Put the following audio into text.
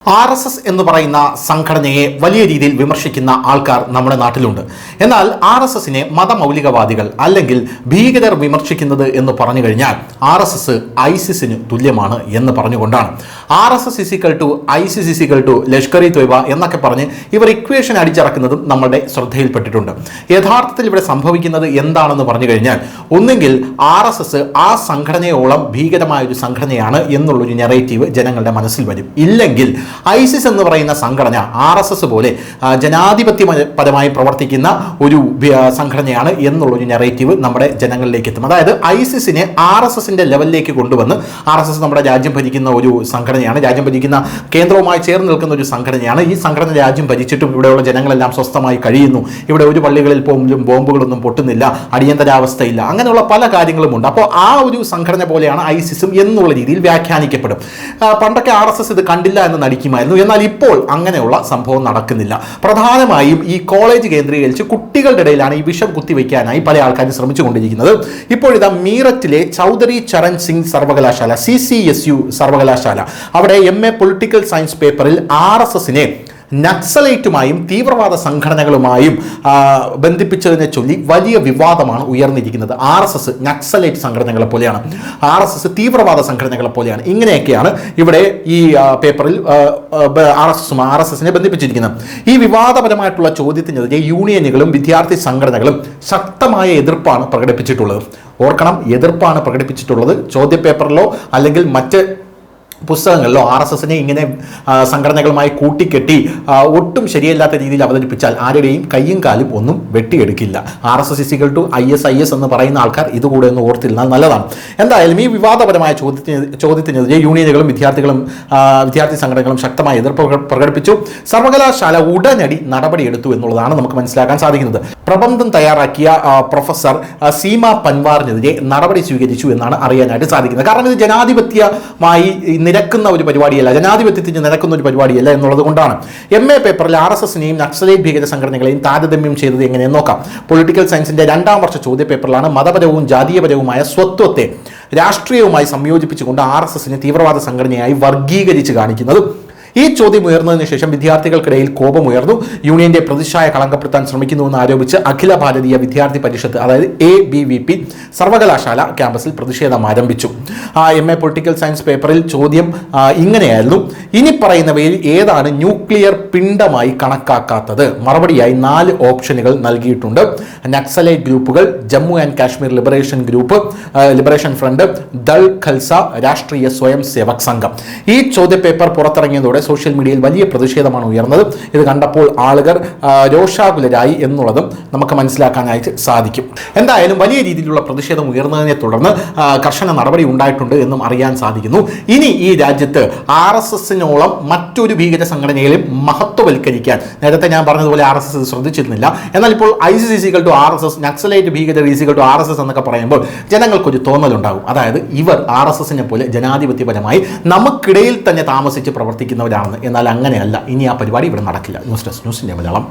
RSS എന്ന് പറയുന്ന സംഘടനയെ വലിയ രീതിയിൽ വിമർശിക്കുന്ന ആൾക്കാർ നമ്മുടെ നാട്ടിലുണ്ട്. എന്നാൽ RSSനെ മതമൗലികവാദികൾ അല്ലെങ്കിൽ ഭീകരർ വിമർശിക്കുന്നത് എന്ന് പറഞ്ഞു കഴിഞ്ഞാൽ RSS ISISന് തുല്യമാണ് എന്ന് പറഞ്ഞുകൊണ്ടാണ്. RSS ISIS Lashkar E Taiba എന്നൊക്കെ പറഞ്ഞ് ഇവർ ഇക്വേഷൻ അടിച്ചിറക്കുന്നതും നമ്മുടെ ശ്രദ്ധയിൽപ്പെട്ടിട്ടുണ്ട്. യഥാർത്ഥത്തിൽ ഇവിടെ സംഭവിക്കുന്നത് എന്താണെന്ന് പറഞ്ഞു കഴിഞ്ഞാൽ ഒന്നുകിൽ RSS ആ സംഘടനയോളം ഭീകരമായ ഒരു സംഘടനയാണ് എന്നുള്ളൊരു നെറേറ്റീവ് ജനങ്ങളുടെ മനസ്സിൽ വരും. ഇല്ലെങ്കിൽ ഐസിസ് എന്ന് പറയുന്ന സംഘടന RSS പോലെ ജനാധിപത്യപരമായി പ്രവർത്തിക്കുന്ന ഒരു സംഘടനയാണ് എന്നുള്ളൊരു നെറേറ്റീവ് നമ്മുടെ ജനങ്ങളിലേക്ക് എത്തും. അതായത് ഐസിസിനെ RSSന്റെ ലെവലിലേക്ക് കൊണ്ടുവന്ന് RSS നമ്മുടെ രാജ്യം ഭരിക്കുന്ന ഒരു സംഘടനയാണ്, രാജ്യം ഭരിക്കുന്ന കേന്ദ്രവുമായി ചേർന്ന് നിൽക്കുന്ന ഒരു സംഘടനയാണ്. ഈ സംഘടന രാജ്യം ഭരിച്ചിട്ടും ഇവിടെയുള്ള ജനങ്ങളെല്ലാം സ്വസ്ഥമായി കഴിയുന്നു, ഇവിടെ ഒരു പള്ളികളിൽ പോലും ബോംബുകളൊന്നും പൊട്ടുന്നില്ല, അടിയന്തരാവസ്ഥയില്ല, അങ്ങനെയുള്ള പല കാര്യങ്ങളുമുണ്ട്. അപ്പോൾ ആ ഒരു സംഘടന പോലെയാണ് ഐസിസും എന്നുള്ള രീതിയിൽ വ്യാഖ്യാനിക്കപ്പെടും. പണ്ടൊക്കെ RSS ഇത് കണ്ടില്ല എന്ന് നടിക്കുമായിരുന്നു. എന്നാൽ ഇപ്പോൾ അങ്ങനെയുള്ള സംഭവം നടക്കുന്നില്ല. പ്രധാനമായും ഈ കോളേജ് കേന്ദ്രീകരിച്ച് കുട്ടികളുടെ ഇടയിലാണ് ഈ വിഷം കുത്തിവെക്കാനായി പല ആൾക്കാരും ശ്രമിച്ചുകൊണ്ടിരിക്കുന്നത്. ഇപ്പോഴിതാ മീററ്റിലെ ചൗധരി ചരൺ സിംഗ് സർവകലാശാല CCSU സർവകലാശാല അവിടെ MA പൊളിറ്റിക്കൽ സയൻസ് പേപ്പറിൽ RSSനെ നക്സലൈറ്റുമായും തീവ്രവാദ സംഘടനകളുമായും ബന്ധിപ്പിച്ചതിനെ ചൊല്ലി വലിയ വിവാദമാണ് ഉയർന്നിരിക്കുന്നത്. RSS നക്സലൈറ്റ് സംഘടനകളെ പോലെയാണ്, RSS തീവ്രവാദ സംഘടനകളെ പോലെയാണ്. ഇങ്ങനെയൊക്കെയാണ് ഇവിടെ ഈ പേപ്പറിൽ RSSനെ ബന്ധിപ്പിച്ചിരിക്കുന്നത്. ഈ വിവാദപരമായിട്ടുള്ള ചോദ്യത്തിനെതിരെ യൂണിയനുകളും വിദ്യാർത്ഥി സംഘടനകളും ശക്തമായ എതിർപ്പാണ് പ്രകടിപ്പിച്ചിട്ടുള്ളത്. ഓർക്കണം, എതിർപ്പാണ് പ്രകടിപ്പിച്ചിട്ടുള്ളത്. ചോദ്യപേപ്പറിലോ അല്ലെങ്കിൽ മറ്റ് പുസ്തകങ്ങളിലോ RSSനെ ഇങ്ങനെ സംഘടനകളുമായി കൂട്ടിക്കെട്ടി ഒട്ടും ശരിയല്ലാത്ത രീതിയിൽ അവതരിപ്പിച്ചാൽ ആരുടെയും കയ്യും കാലും ഒന്നും വെട്ടിയെടുക്കില്ല. RSS IS എന്ന് പറയുന്ന ആൾക്കാർ ഇതുകൂടെ ഒന്ന് ഓർത്തിരുന്നാൽ നല്ലതാണ്. എന്തായാലും ഈ വിവാദപരമായ ചോദ്യത്തിനെതിരെ യൂണിയനുകളും വിദ്യാർത്ഥി സംഘടനകളും ശക്തമായ എതിർപ്പ് പ്രകടിപ്പിച്ചു. സർവകലാശാല ഉടനടി നടപടിയെടുത്തു എന്നുള്ളതാണ് നമുക്ക് മനസ്സിലാക്കാൻ സാധിക്കുന്നത്. പ്രബന്ധം തയ്യാറാക്കിയ പ്രൊഫസർ സീമ പൻവാറിനെതിരെ നടപടി സ്വീകരിച്ചു എന്നാണ് അറിയാനായിട്ട് സാധിക്കുന്നത്. കാരണം ഇത് ജനാധിപത്യമായി നിരക്കുന്ന ഒരു പരിപാടിയല്ല, ജനാധിപത്യത്തിന് നിരക്കുന്ന ഒരു പരിപാടിയല്ല എന്നുള്ളത് കൊണ്ടാണ്. MA പേപ്പറിൽ RSSനെയും നക്സലൈറ്റ് ഭീകര സംഘടനകളെയും താരതമ്യം ചെയ്തത് എങ്ങനെയെന്ന് നോക്കാം. പൊളിറ്റിക്കൽ സയൻസിന്റെ 2ാം വർഷ ചോദ്യപേപ്പറിലാണ് മതപരവും ജാതീയപരവുമായ സ്വത്വത്തെ രാഷ്ട്രീയവുമായി സംയോജിപ്പിച്ചുകൊണ്ട് RSSനെ തീവ്രവാദ സംഘടനയായി വർഗീകരിച്ച് കാണിക്കുന്നത്. ഈ ചോദ്യം ഉയർന്നതിന് ശേഷം വിദ്യാർത്ഥികൾക്കിടയിൽ കോപമുയർന്നു. യൂണിയന്റെ പ്രതിച്ഛായ കളങ്കപ്പെടുത്താൻ ശ്രമിക്കുന്നുവെന്ന് ആരോപിച്ച് അഖില ഭാരതീയ വിദ്യാർത്ഥി പരിഷത്ത് അതായത് ABVP സർവകലാശാല ക്യാമ്പസിൽ പ്രതിഷേധം ആരംഭിച്ചു. MA പൊളിറ്റിക്കൽ സയൻസ് പേപ്പറിൽ ചോദ്യം ഇങ്ങനെയായിരുന്നു: ഇനി പറയുന്നവയിൽ ഏതാണ് ന്യൂക്ലിയർ പിണ്ഡമായി കണക്കാക്കാത്തത്? മറുപടിയായി 4 ഓപ്ഷനുകൾ നൽകിയിട്ടുണ്ട്. നക്സലൈറ്റ് ഗ്രൂപ്പുകൾ, Jammu and Kashmir Liberation Front, Dal Khalsa, Rashtriya Swayam Sevak സംഘം. ഈ ചോദ്യപേപ്പർ പുറത്തിറങ്ങിയതോടെ സോഷ്യൽ മീഡിയയിൽ വലിയ പ്രതിഷേധമാണ് ഉയർന്നത്. ഇത് കണ്ടപ്പോൾ ആളുകൾ രോഷാകുലരായി എന്നുള്ളതും നമുക്ക് മനസ്സിലാക്കാനായിട്ട് സാധിക്കും. എന്തായാലും വലിയ രീതിയിലുള്ള പ്രതിഷേധം ഉയർന്നതിനെ തുടർന്ന് കർശന നടപടി ഉണ്ടായിട്ടുണ്ട് എന്നും അറിയാൻ സാധിക്കുന്നു. ഇനി ഈ രാജ്യത്ത് RSSനോളം മറ്റൊരു ഭീകര സംഘടനയെയും മഹത്വവൽക്കരിക്കാൻ നേരത്തെ ഞാൻ പറഞ്ഞതുപോലെ RSS ശ്രദ്ധിച്ചിരുന്നില്ല. എന്നാൽ ഇപ്പോൾ ISIS RSS, നക്സലൈറ്റ് ഭീകരർ RSS എന്നൊക്കെ പറയുമ്പോൾ ജനങ്ങൾക്കൊരു തോന്നലുണ്ടാകും. അതായത് ഇവർ RSSനെ പോലെ ജനാധിപത്യപരമായി നമുക്കിടയിൽ തന്നെ താമസിച്ച് പ്രവർത്തിക്കുന്നവരാണെന്ന്. എന്നാൽ അങ്ങനെയല്ല, ഇനി ആ പരിപാടി ഇവിടെ നടക്കില്ല. ന്യൂസ് ഡെസ്ക് ന്യൂസിന്റെ മലയാളം.